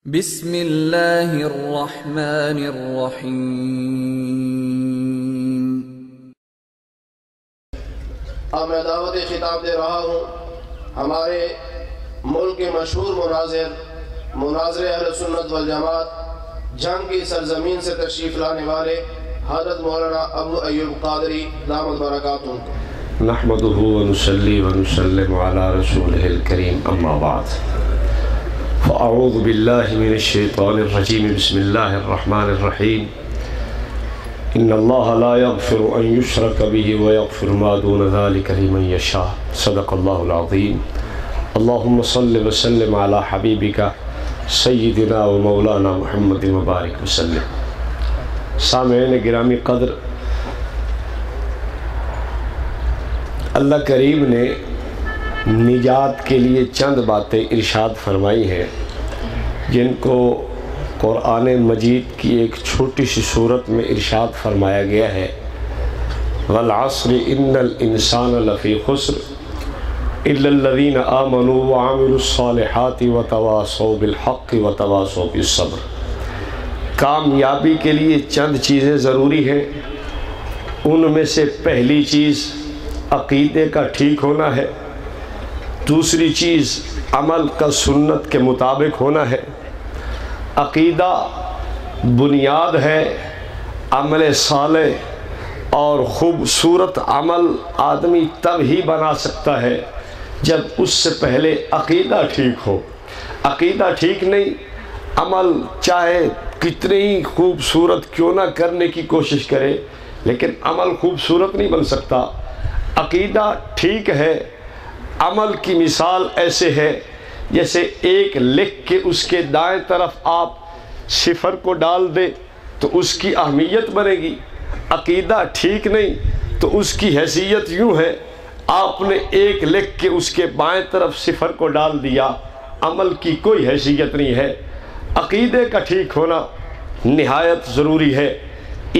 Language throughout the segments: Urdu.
بسم اللہ الرحمن الرحیم۔ اب میں دعوت خطاب دے رہا ہوں ہمارے ملک کے مشہور مناظر اہل سنت والجماعت جنگ کی سرزمین سے تشریف لانے والے حضرت مولانا ابو ایوب قادری دامت برکاتہ نحمده ونصلي ونسلم على رسوله الكريم أما بعد فأعوذ بالله من الشيطان الرجيم بسم الله الرحمن الرحيم إن الله لا يغفر أن يشرك به ويغفر ما دون ذلك لمن يشاء صدق الله العظيم اللهم صل وسلم على حبيبك سيدنا ومولانا محمد مبارك وسلم سامعین گرامی قدر، اللہ کریم نے نجات کے لیے چند باتیں ارشاد فرمائی ہیں جن کو قرآن مجید کی ایک چھوٹی سی صورت میں ارشاد فرمایا گیا ہے وَالْعَصْرِ إِنَّ الْإِنسَانَ لَفِي خُسْرٍ إِلَّا الَّذِينَ آمَنُوا وَعَمِلُوا الصَّالِحَاتِ وَتَوَاصَوْا بِالْحَقِّ وَتَوَاصَوْا بِالصَّبْرِ۔ کامیابی کے لیے چند چیزیں ضروری ہیں، ان میں سے پہلی چیز عقیدے کا ٹھیک ہونا ہے، دوسری چیز عمل کا سنت کے مطابق ہونا ہے۔ عقیدہ بنیاد ہے، عمل صالح اور خوبصورت عمل آدمی تب ہی بنا سکتا ہے جب اس سے پہلے عقیدہ ٹھیک ہو۔ عقیدہ ٹھیک نہیں، عمل چاہے کتنے ہی خوبصورت کیوں نہ کرنے کی کوشش کرے لیکن عمل خوبصورت نہیں بن سکتا۔ عقیدہ ٹھیک ہے، عمل کی مثال ایسے ہے جیسے ایک لکھ کے اس کے دائیں طرف آپ صفر کو ڈال دے تو اس کی اہمیت بنے گی۔ عقیدہ ٹھیک نہیں تو اس کی حیثیت یوں ہے، آپ نے ایک لکھ کے اس کے بائیں طرف صفر کو ڈال دیا، عمل کی کوئی حیثیت نہیں ہے۔ عقیدے کا ٹھیک ہونا نہایت ضروری ہے۔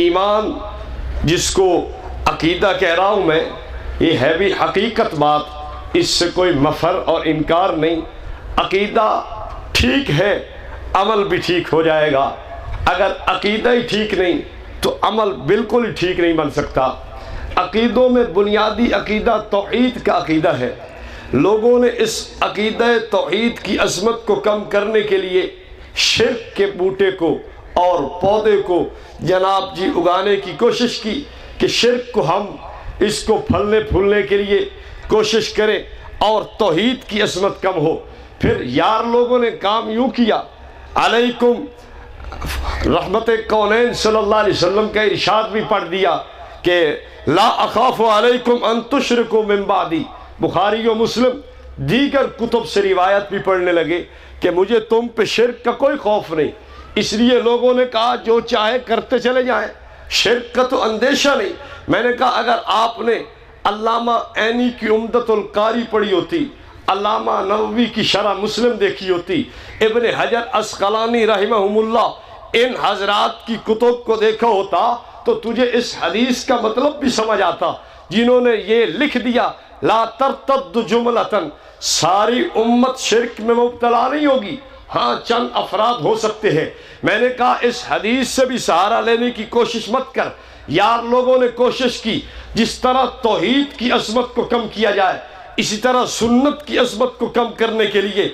ایمان جس کو عقیدہ کہہ رہا ہوں میں، یہ ہے بھی حقیقت بات، اس سے کوئی مفر اور انکار نہیں۔ عقیدہ ٹھیک ہے، عمل بھی ٹھیک ہو جائے گا۔ اگر عقیدہ ہی ٹھیک نہیں تو عمل بالکل ہی ٹھیک نہیں بن سکتا۔ عقیدوں میں بنیادی عقیدہ توحید کا عقیدہ ہے۔ لوگوں نے اس عقیدہ توحید کی عظمت کو کم کرنے کے لیے شرک کے بوٹے کو اور پودے کو جناب جی اگانے کی کوشش کی کہ شرک کو ہم اس کو پھلنے پھولنے کے لیے کوشش کریں اور توحید کی عظمت کم ہو۔ پھر یار لوگوں نے کام یوں کیا، علیکم رحمت کونین صلی اللہ علیہ وسلم کا ارشاد بھی پڑھ دیا کہ لا اخاف علیکم ان تشرکوا من بعدی۔ بخاری و مسلم دیگر کتب سے روایت بھی پڑھنے لگے کہ مجھے تم پہ شرک کا کوئی خوف نہیں، اس لیے لوگوں نے کہا جو چاہے کرتے چلے جائیں، شرک کا تو اندیشہ نہیں۔ میں نے کہا اگر آپ نے علامہ عینی کی عمدۃ القاری پڑھی ہوتی، علامہ نووی کی شرح مسلم دیکھی ہوتی، ابن حجر عسقلانی رحمہم اللہ ان حضرات کی کتب کو دیکھا ہوتا تو تجھے اس حدیث کا مطلب بھی سمجھ آتا۔ جنہوں نے یہ لکھ دیا لا ترتد جملتاً، ساری امت شرک میں مبتلا نہیں ہوگی، ہاں چند افراد ہو سکتے ہیں۔ میں نے کہا اس حدیث سے بھی سہارا لینے کی کوشش مت کر۔ یار لوگوں نے کوشش کی جس طرح توحید کی عظمت کو کم کیا جائے اسی طرح سنت کی عظمت کو کم کرنے کے لیے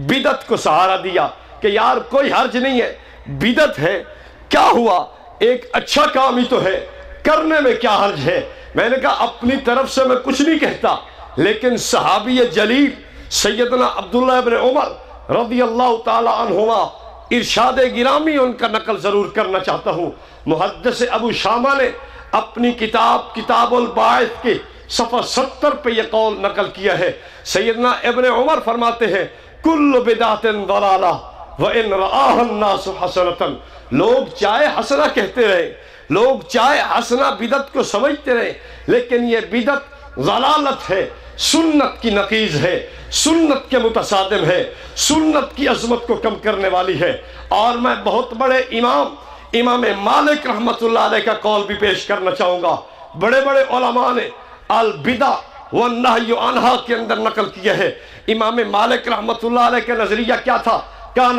بدعت کو سہارا دیا کہ یار کوئی حرج نہیں ہے، بدعت ہے کیا ہوا، ایک اچھا کام ہی تو ہے، کرنے میں کیا حرج ہے۔ میں نے کہا اپنی طرف سے میں کچھ نہیں کہتا، لیکن صحابی جلیل سیدنا عبداللہ ابن عمر رضی اللہ تعالی عنہما ارشاد گرامی ان کا نقل ضرور کرنا چاہتا ہوں۔ محدث ابو شامہ نے اپنی کتاب الباعث کے صفحہ 70 پہ یہ قول نقل کیا ہے۔ سیدنا ابن عمر فرماتے ہیں کل بدعت ضلالہ وان رآها الناس حسنۃ، لوگ چاہے حسنہ کہتے رہے، لوگ چاہے حسنہ بدعت کو سمجھتے رہے، لیکن یہ بدعت ضلالت ہے، سنت کی نقیض ہے، سنت کے متصادم ہے، سنت کی عظمت کو کم کرنے والی ہے۔ اور میں بہت بڑے امام مالک رحمت اللہ علیہ کا قول بھی پیش کرنا چاہوں گا۔ بڑے بڑے علماء نے البدع والنہی عنہا کے اندر نقل کیا ہے۔ امام مالک رحمت اللہ علیہ کا نظریہ کیا تھا؟ کان